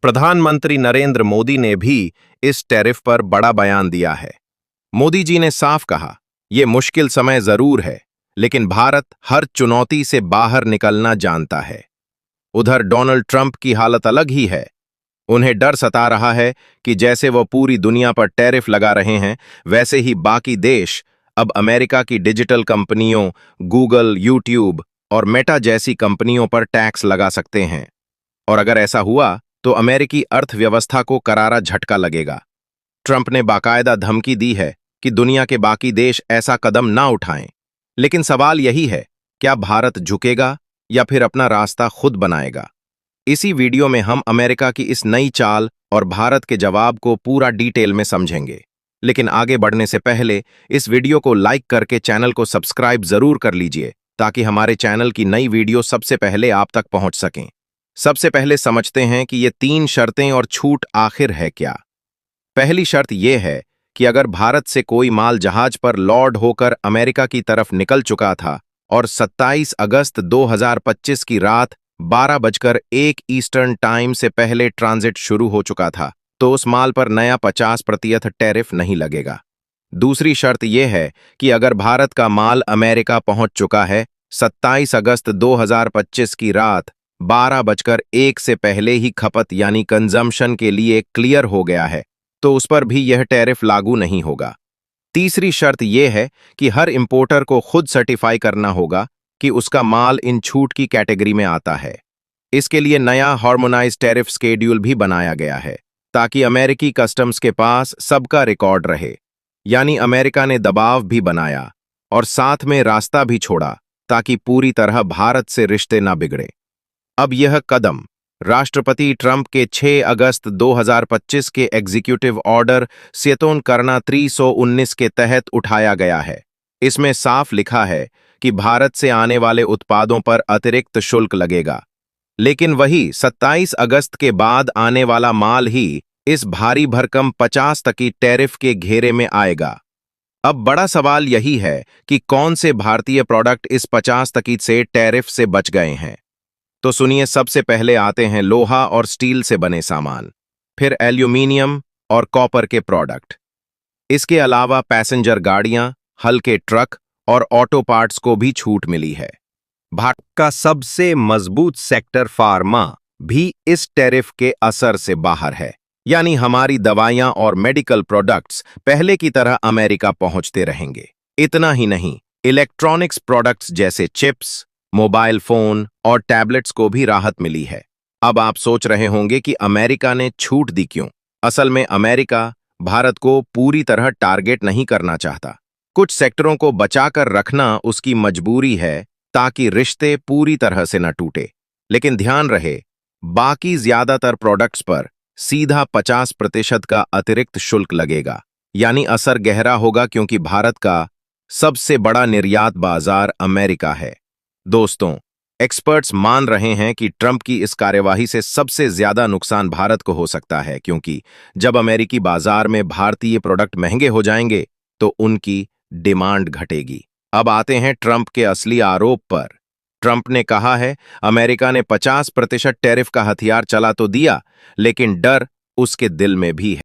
प्रधानमंत्री नरेंद्र मोदी ने भी इस टैरिफ पर बड़ा बयान दिया है। मोदी जी ने साफ कहा, यह मुश्किल समय जरूर है, लेकिन भारत हर चुनौती से बाहर निकलना जानता है। उधर डोनाल्ड ट्रंप की हालत अलग ही है। उन्हें डर सता रहा है कि जैसे वो पूरी दुनिया पर टैरिफ लगा रहे हैं, वैसे ही बाकी देश अब अमेरिका की डिजिटल कंपनियों, गूगल, यूट्यूब और मेटा जैसी कंपनियों पर टैक्स लगा सकते हैं। और अगर ऐसा हुआ तो अमेरिकी अर्थव्यवस्था को करारा झटका लगेगा। ट्रंप ने बाकायदा धमकी दी है कि दुनिया के बाकी देश ऐसा कदम ना उठाएं। लेकिन सवाल यही है, क्या भारत झुकेगा या फिर अपना रास्ता खुद बनाएगा? इसी वीडियो में हम अमेरिका की इस नई चाल और भारत के जवाब को पूरा डिटेल में समझेंगे। लेकिन आगे बढ़ने से पहले इस वीडियो को लाइक करके चैनल को सब्सक्राइब जरूर कर लीजिए, ताकि हमारे चैनल की नई वीडियो सबसे पहले आप तक पहुंच सकें। सबसे पहले समझते हैं कि ये 3 शर्तें और छूट आखिर है क्या। पहली शर्त यह है कि अगर भारत से कोई माल जहाज पर लोड होकर अमेरिका की तरफ निकल चुका था और 27 अगस्त 2025 की रात 12:01 ईस्टर्न टाइम से पहले ट्रांजिट शुरू हो चुका था, तो उस माल पर नया 50% टैरिफ नहीं लगेगा। दूसरी शर्त यह है कि अगर भारत का माल अमेरिका पहुंच चुका है 27 अगस्त 2025 की रात 12:01 से पहले ही खपत यानी कंजम्पशन के लिए क्लियर हो गया है, तो उस पर भी यह टैरिफ लागू नहीं होगा। तीसरी शर्त यह है कि हर इंपोर्टर को खुद सर्टिफाई करना होगा कि उसका माल इन छूट की कैटेगरी में आता है। इसके लिए नया हार्मोनाइज्ड टैरिफ स्केड्यूल भी बनाया गया है, ताकि अमेरिकी कस्टम्स के पास सबका रिकॉर्ड रहे। यानी अमेरिका ने दबाव भी बनाया और साथ में रास्ता भी छोड़ा, ताकि पूरी तरह भारत से रिश्ते ना बिगड़े। अब यह कदम राष्ट्रपति ट्रंप के 6 अगस्त 2025 के एग्जीक्यूटिव ऑर्डर सेतोन करना 319 के तहत उठाया गया है। इसमें साफ लिखा है कि भारत से आने वाले उत्पादों पर अतिरिक्त शुल्क लगेगा, लेकिन वही 27 अगस्त के बाद आने वाला माल ही इस भारी भरकम 50 तक टैरिफ के घेरे में आएगा। अब बड़ा सवाल यही है कि कौन से भारतीय प्रोडक्ट इस 50 तक से टैरिफ से बच गए हैं। तो सुनिए, सबसे पहले आते हैं लोहा और स्टील से बने सामान, फिर एल्यूमिनियम और कॉपर के प्रोडक्ट। इसके अलावा पैसेंजर गाड़ियां, हल्के ट्रक और ऑटो पार्ट्स को भी छूट मिली है। भारत का सबसे मजबूत सेक्टर फार्मा भी इस टैरिफ के असर से बाहर है, यानी हमारी दवाइयां और मेडिकल प्रोडक्ट्स पहले की तरह अमेरिका पहुंचते रहेंगे। इतना ही नहीं, इलेक्ट्रॉनिक्स प्रोडक्ट्स जैसे चिप्स, मोबाइल फोन और टैबलेट्स को भी राहत मिली है। अब आप सोच रहे होंगे कि अमेरिका ने छूट दी क्यों? असल में अमेरिका भारत को पूरी तरह टारगेट नहीं करना चाहता। कुछ सेक्टरों को बचाकर रखना उसकी मजबूरी है, ताकि रिश्ते पूरी तरह से न टूटे। लेकिन ध्यान रहे, बाकी ज्यादातर प्रोडक्ट्स पर सीधा 50% का अतिरिक्त शुल्क लगेगा। यानी असर गहरा होगा, क्योंकि भारत का सबसे बड़ा निर्यात बाजार अमेरिका है। दोस्तों, एक्सपर्ट्स मान रहे हैं कि ट्रंप की इस कार्यवाही से सबसे ज्यादा नुकसान भारत को हो सकता है, क्योंकि जब अमेरिकी बाजार में भारतीय प्रोडक्ट महंगे हो जाएंगे तो उनकी डिमांड घटेगी। अब आते हैं ट्रंप के असली आरोप पर। ट्रंप ने कहा है, अमेरिका ने 50% टैरिफ का हथियार चला तो दिया, लेकिन डर उसके दिल में भी है।